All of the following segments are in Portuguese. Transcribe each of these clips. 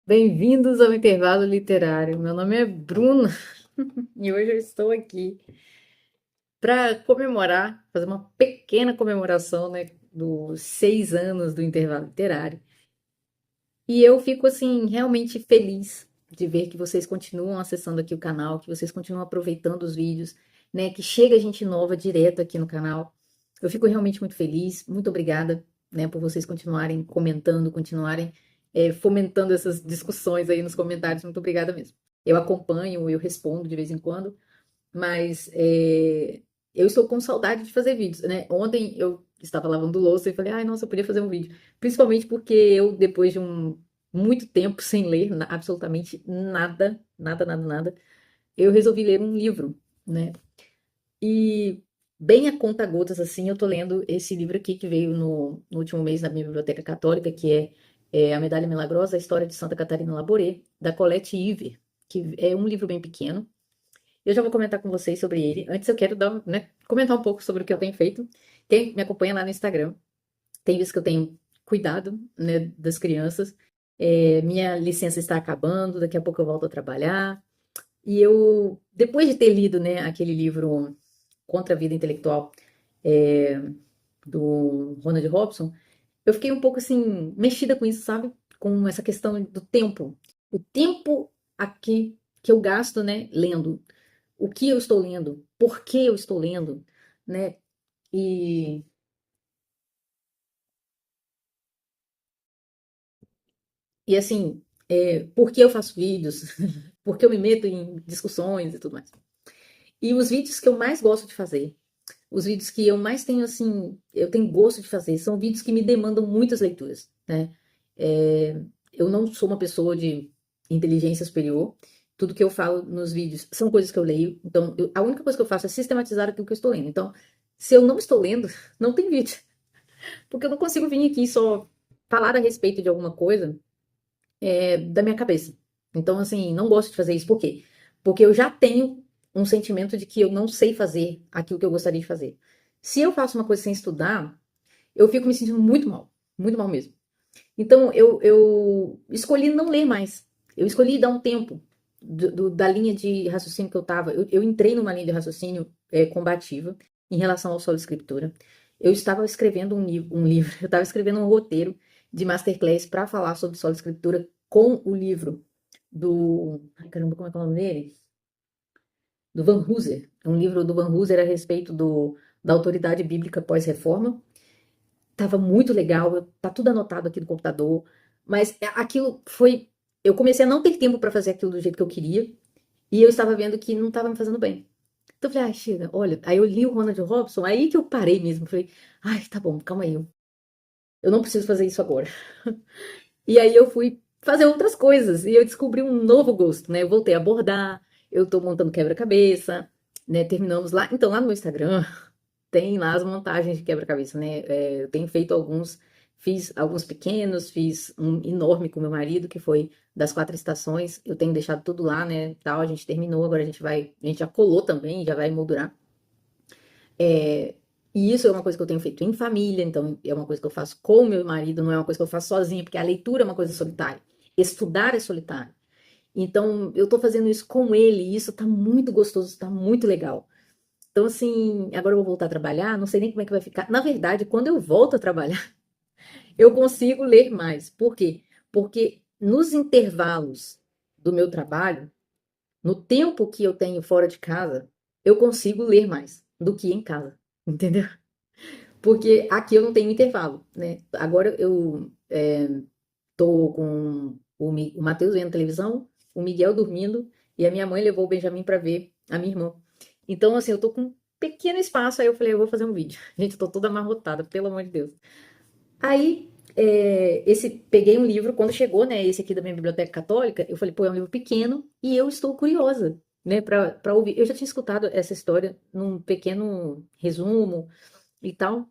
Bem-vindos ao Intervalo Literário. Meu nome é Bruna e hoje eu estou aqui para comemorar, fazer uma pequena comemoração, né, dos 6 anos do Intervalo Literário. E eu fico, assim, realmente feliz de ver que vocês continuam acessando aqui o canal, que vocês continuam aproveitando os vídeos, né, que chega gente nova direto aqui no canal. Eu fico realmente muito feliz. Muito obrigada, né, por vocês continuarem comentando, continuarem fomentando essas discussões aí nos comentários. Muito obrigada mesmo. Eu acompanho, eu respondo de vez em quando, mas eu estou com saudade de fazer vídeos, né? Ontem eu estava lavando louça e falei, ai, nossa, eu podia fazer um vídeo. Principalmente porque eu, depois de muito tempo sem ler absolutamente nada, nada, nada, nada, eu resolvi ler um livro, né? E bem a conta-gotas, assim, eu tô lendo esse livro aqui que veio no último mês na minha biblioteca católica, que é A Medalha Milagrosa, a História de Santa Catarina Labouré, da Colette Iver, que é um livro bem pequeno. Eu já vou comentar com vocês sobre ele. Antes eu quero dar, né, comentar um pouco sobre o que eu tenho feito. Quem me acompanha lá no Instagram tem visto que eu tenho cuidado, né, das crianças. Minha licença está acabando, daqui a pouco eu volto a trabalhar. E eu, depois de ter lido, né, aquele livro Contra a Vida Intelectual, é, do Ronald Robson, eu fiquei um pouco assim, mexida com isso, sabe? Com essa questão do tempo. O tempo aqui que eu gasto, né, lendo. O que eu estou lendo? Por que eu estou lendo? Né? E, e assim, por que eu faço vídeos? Por que eu me meto em discussões e tudo mais? E os vídeos que eu mais gosto de fazer, os vídeos que eu mais tenho, assim, eu tenho gosto de fazer, são vídeos que me demandam muitas leituras, né? É, eu não sou uma pessoa de inteligência superior. Tudo que eu falo nos vídeos são coisas que eu leio. Então, a única coisa que eu faço é sistematizar aquilo que eu estou lendo. Então, se eu não estou lendo, não tem vídeo. Porque eu não consigo vir aqui só falar a respeito de alguma coisa da minha cabeça. Então, assim, não gosto de fazer isso. Por quê? Porque eu já tenho um sentimento de que eu não sei fazer aquilo que eu gostaria de fazer. Se eu faço uma coisa sem estudar, eu fico me sentindo muito mal mesmo. Então, eu escolhi não ler mais. Eu escolhi dar um tempo da linha de raciocínio que eu estava. Eu entrei numa linha de raciocínio combativa em relação ao solo escritura. Eu estava escrevendo um livro, eu estava escrevendo um roteiro de masterclass para falar sobre solo escritura com o livro do. Ai, caramba, como é que é o nome dele? Do Van Hooser. Um livro do Van Hooser a respeito da autoridade bíblica pós-reforma. Tava muito legal, tá tudo anotado aqui no computador, mas aquilo foi. Eu comecei a não ter tempo para fazer aquilo do jeito que eu queria, e eu estava vendo que não estava me fazendo bem. Então eu falei, ai, chega, olha. Aí eu li o Ronald Robson, aí que eu parei mesmo. Falei, ai, tá bom, calma aí, eu não preciso fazer isso agora. E aí eu fui fazer outras coisas, e eu descobri um novo gosto, né? Eu voltei a bordar, eu tô montando quebra-cabeça, né? Terminamos lá. Então, lá no meu Instagram, tem lá as montagens de quebra-cabeça, né? Eu tenho feito alguns, fiz alguns pequenos, fiz um enorme com meu marido, que foi das 4 estações. Eu tenho deixado tudo lá, né? Tal, a gente terminou, agora a gente já colou também, já vai moldurar. É, e isso é uma coisa que eu tenho feito em família, então é uma coisa que eu faço com o meu marido, não é uma coisa que eu faço sozinha, porque a leitura é uma coisa solitária. Estudar é solitário. Então, eu tô fazendo isso com ele, e isso tá muito gostoso, tá muito legal. Então, assim, agora eu vou voltar a trabalhar, não sei nem como é que vai ficar. Na verdade, quando eu volto a trabalhar, eu consigo ler mais. Por quê? Porque nos intervalos do meu trabalho, no tempo que eu tenho fora de casa, eu consigo ler mais do que em casa, entendeu? Porque aqui eu não tenho intervalo, né? Agora eu tô com o Matheus vendo televisão, o Miguel dormindo e a minha mãe levou o Benjamin para ver a minha irmã. Então, assim, eu tô com um pequeno espaço, aí eu falei, eu vou fazer um vídeo. Gente, eu tô toda amarrotada, pelo amor de Deus. Aí, peguei um livro, quando chegou, né, esse aqui da minha biblioteca católica, eu falei, pô, é um livro pequeno e eu estou curiosa, né, pra ouvir. Eu já tinha escutado essa história num pequeno resumo e tal.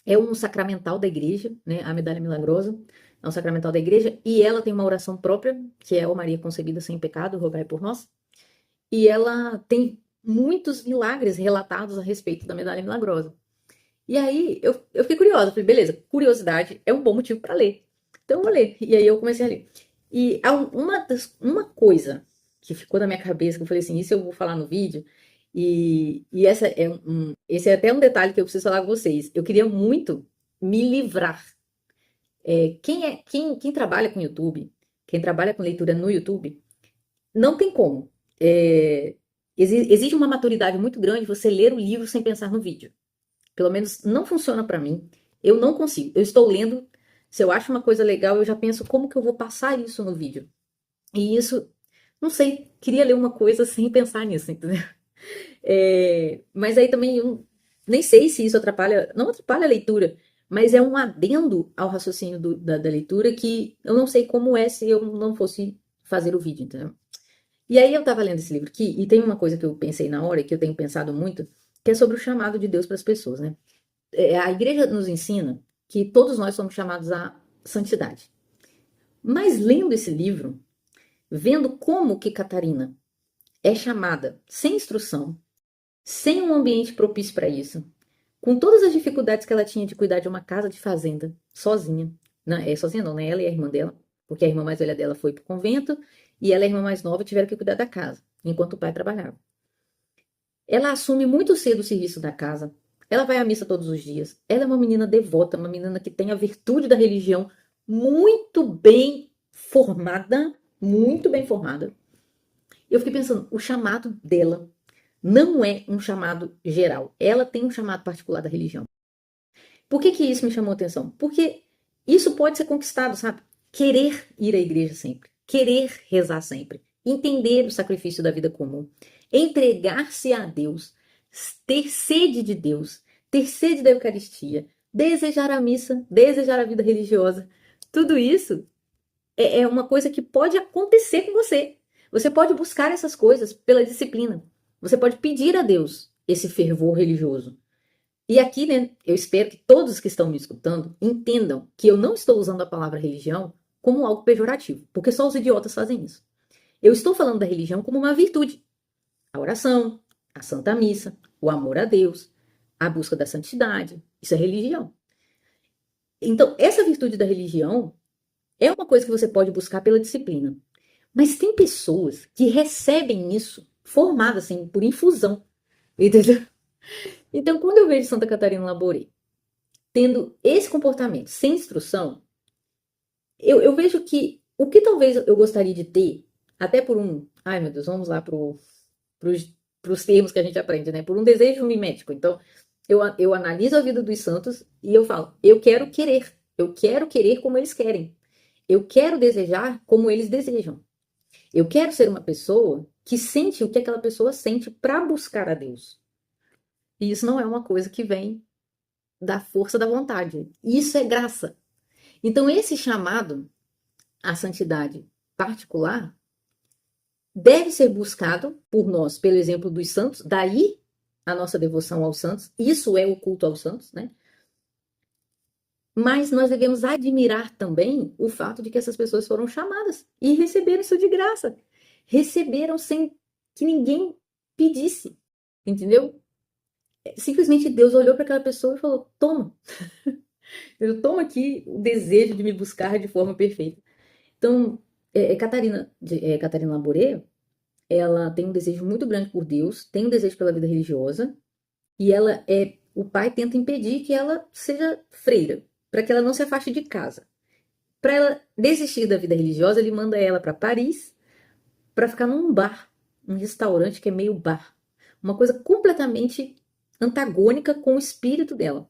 É um sacramental da igreja, né, a Medalha Milagrosa. É um sacramental da igreja e ela tem uma oração própria, que é, ó Maria concebida sem pecado, rogai por nós. E ela tem muitos milagres relatados a respeito da Medalha Milagrosa. E aí eu fiquei curiosa, falei, beleza, curiosidade é um bom motivo para ler. Então eu vou ler. E aí eu comecei a ler. E uma coisa que ficou na minha cabeça, que eu falei assim, isso eu vou falar no vídeo, e esse é até um detalhe que eu preciso falar com vocês. Eu queria muito me livrar. Quem trabalha com YouTube, quem trabalha com leitura no YouTube, não tem como. Exige uma maturidade muito grande você ler o livro sem pensar no vídeo. Pelo menos não funciona para mim. Eu não consigo. Eu estou lendo, se eu acho uma coisa legal, eu já penso como que eu vou passar isso no vídeo. E isso, não sei, queria ler uma coisa sem pensar nisso, entendeu? Mas aí também eu nem sei se isso atrapalha, não atrapalha a leitura, mas é um adendo ao raciocínio da leitura que eu não sei como é se eu não fosse fazer o vídeo, entendeu? E aí eu tava lendo esse livro aqui, e tem uma coisa que eu pensei na hora, e que eu tenho pensado muito, que é sobre o chamado de Deus para as pessoas, né? A igreja nos ensina que todos nós somos chamados à santidade. Mas lendo esse livro, vendo como que Catarina é chamada sem instrução, sem um ambiente propício para isso, com todas as dificuldades que ela tinha de cuidar de uma casa de fazenda, sozinha. Não, sozinha não, né? Ela e a irmã dela, porque a irmã mais velha dela foi pro convento e ela e a irmã mais nova tiveram que cuidar da casa, enquanto o pai trabalhava. Ela assume muito cedo o serviço da casa. Ela vai à missa todos os dias. Ela é uma menina devota, uma menina que tem a virtude da religião muito bem formada, muito bem formada. Eu fiquei pensando, o chamado dela não é um chamado geral. Ela tem um chamado particular da religião. Por que isso me chamou a atenção? Porque isso pode ser conquistado, sabe? Querer ir à igreja sempre, querer rezar sempre, entender o sacrifício da vida comum, entregar-se a Deus, ter sede de Deus, ter sede da Eucaristia, desejar a missa, desejar a vida religiosa. Tudo isso é uma coisa que pode acontecer com você. Você pode buscar essas coisas pela disciplina. Você pode pedir a Deus esse fervor religioso. E aqui, né, eu espero que todos que estão me escutando entendam que eu não estou usando a palavra religião como algo pejorativo, porque só os idiotas fazem isso. Eu estou falando da religião como uma virtude. A oração, a Santa Missa, o amor a Deus, a busca da santidade. Isso é religião. Então, essa virtude da religião é uma coisa que você pode buscar pela disciplina. Mas tem pessoas que recebem isso formado assim, por infusão. Entendeu? Então, quando eu vejo Santa Catarina Laboré tendo esse comportamento sem instrução, eu vejo que o que talvez eu gostaria de ter, até por um. Ai, meu Deus, vamos lá para os termos que a gente aprende, né? Por um desejo mimético. Então, eu analiso a vida dos santos e eu falo, eu quero querer. Eu quero querer como eles querem. Eu quero desejar como eles desejam. Eu quero ser uma pessoa que sente o que aquela pessoa sente para buscar a Deus. E isso não é uma coisa que vem da força da vontade. Isso é graça. Então, esse chamado à santidade particular deve ser buscado por nós, pelo exemplo dos santos, daí a nossa devoção aos santos, isso é o culto aos santos, né? Mas nós devemos admirar também o fato de que essas pessoas foram chamadas e receberam isso de graça. Receberam sem que ninguém pedisse, entendeu? Simplesmente Deus olhou para aquela pessoa e falou: toma, eu tomo aqui o desejo de me buscar de forma perfeita. Então, Catarina Laboré, ela tem um desejo muito grande por Deus, tem um desejo pela vida religiosa, e o pai tenta impedir que ela seja freira, para que ela não se afaste de casa. Para ela desistir da vida religiosa, ele manda ela para Paris para ficar num bar, um restaurante que é meio bar. Uma coisa completamente antagônica com o espírito dela.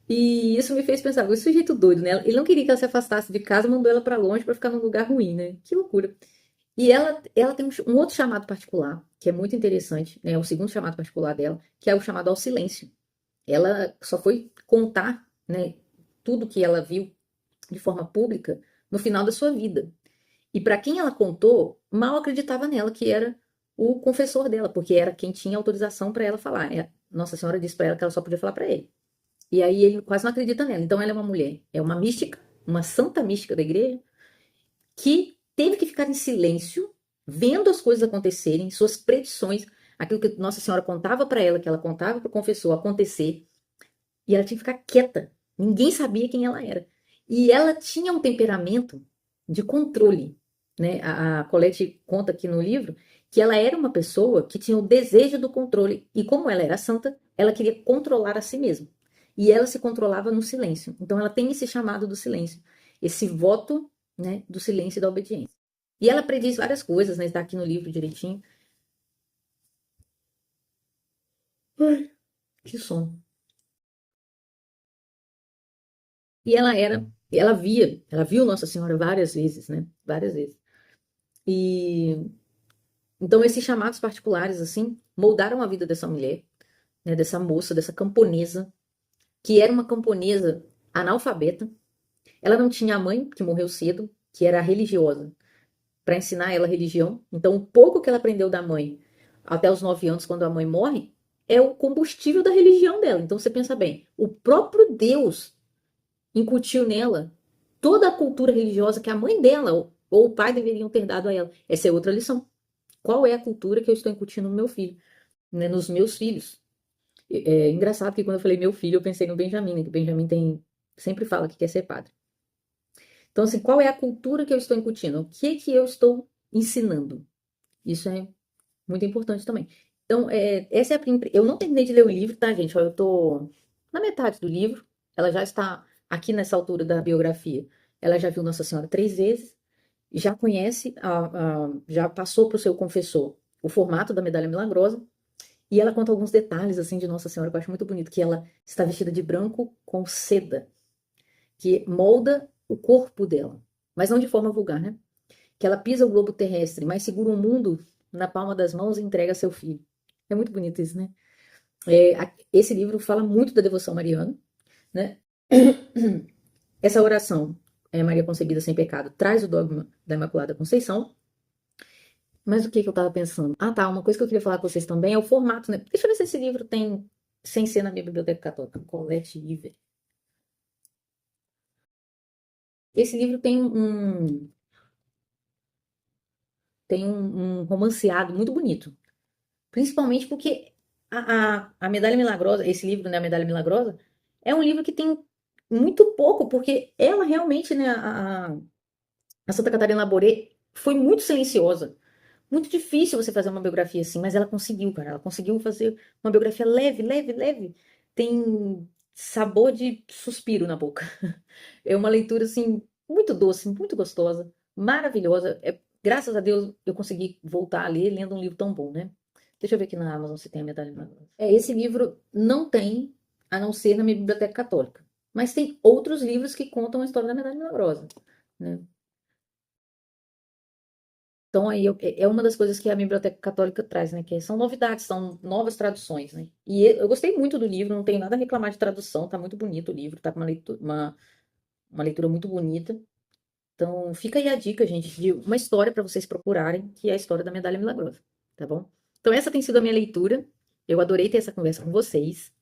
E isso me fez pensar, esse sujeito doido, né? Ele não queria que ela se afastasse de casa, mandou ela para longe para ficar num lugar ruim, né? Que loucura. E ela tem um outro chamado particular, que é muito interessante, né? O segundo chamado particular dela, que é o chamado ao silêncio. Ela só foi contar, né, tudo que ela viu de forma pública no final da sua vida. E para quem ela contou, mal acreditava nela, que era o confessor dela, porque era quem tinha autorização para ela falar. Nossa Senhora disse para ela que ela só podia falar para ele. E aí ele quase não acredita nela. Então ela é uma mulher, é uma mística, uma santa mística da igreja, que teve que ficar em silêncio, vendo as coisas acontecerem, suas predições, aquilo que Nossa Senhora contava para ela, que ela contava para o confessor acontecer, e ela tinha que ficar quieta. Ninguém sabia quem ela era. E ela tinha um temperamento de controle, né? A Colette conta aqui no livro que ela era uma pessoa que tinha o desejo do controle e como ela era santa, ela queria controlar a si mesma. E ela se controlava no silêncio. Então ela tem esse chamado do silêncio, esse voto, né, do silêncio e da obediência. E ela prediz várias coisas, né? Está aqui no livro direitinho. Ai, que som. E ela viu Nossa Senhora várias vezes, né? Várias vezes. E então esses chamados particulares assim moldaram a vida dessa mulher, né, dessa moça, dessa camponesa, que era uma camponesa analfabeta. Ela não tinha a mãe, que morreu cedo, que era religiosa, para ensinar ela a religião. Então, o pouco que ela aprendeu da mãe até os 9 anos, quando a mãe morre, é o combustível da religião dela. Então, você pensa bem, o próprio Deus incutiu nela toda a cultura religiosa que a mãe dela ou o pai deveriam ter dado a ela. Essa é outra lição. Qual é a cultura que eu estou incutindo no meu filho, né, nos meus filhos? É engraçado que quando eu falei meu filho, eu pensei no Benjamin, né, que o Benjamin sempre fala que quer ser padre. Então, assim, qual é a cultura que eu estou incutindo? O que eu estou ensinando? Isso é muito importante também. Então, essa é eu não terminei de ler o livro, tá, gente? Ó, eu tô na metade do livro. Ela já está aqui nessa altura da biografia. Ela já viu Nossa Senhora 3 vezes, já conhece, já passou para o seu confessor o formato da medalha milagrosa. E ela conta alguns detalhes assim de Nossa Senhora que eu acho muito bonito, que ela está vestida de branco com seda, que molda o corpo dela, mas não de forma vulgar, né? Que ela pisa o globo terrestre, mas segura o mundo na palma das mãos e entrega a seu filho. É muito bonito isso, né? Esse livro fala muito da devoção mariana, né? Essa oração, Maria Concebida Sem Pecado, traz o dogma da Imaculada Conceição. Mas o que que eu tava pensando? Ah, tá, uma coisa que eu queria falar com vocês também é o formato, né? Deixa eu ver se esse livro tem, sem ser na minha biblioteca católica, Colette Iver. Esse livro tem um romanceado muito bonito. Principalmente porque a Medalha Milagrosa, esse livro, né, a Medalha Milagrosa, é um livro que tem muito pouco, porque ela realmente, né, a Santa Catarina Labouré foi muito silenciosa. Muito difícil você fazer uma biografia assim, mas ela conseguiu, cara. Ela conseguiu fazer uma biografia leve, leve, leve. Tem sabor de suspiro na boca. É uma leitura assim muito doce, muito gostosa, maravilhosa. Graças a Deus eu consegui voltar a ler lendo um livro tão bom, né? Deixa eu ver aqui na Amazon se tem a Medalha Milagrosa. Esse livro não tem, a não ser na minha biblioteca católica. Mas tem outros livros que contam a história da Medalha Milagrosa, né? Então, aí é uma das coisas que a Biblioteca Católica traz, né? Que são novidades, são novas traduções, né? E eu gostei muito do livro, não tenho nada a reclamar de tradução, tá muito bonito o livro, tá com uma leitura muito bonita. Então, fica aí a dica, gente, de uma história para vocês procurarem, que é a história da Medalha Milagrosa, tá bom? Então, essa tem sido a minha leitura. Eu adorei ter essa conversa com vocês.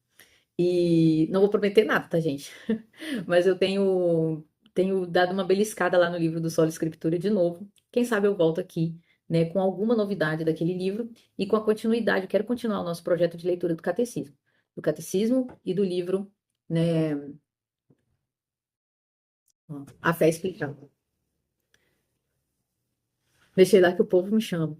E não vou prometer nada, tá, gente? Mas eu tenho dado uma beliscada lá no livro do Solo Escritura de novo. Quem sabe eu volto aqui, né, com alguma novidade daquele livro e com a continuidade. Eu quero continuar o nosso projeto de leitura do catecismo e do livro, né, A Fé Explicada. Deixei lá que o povo me chama.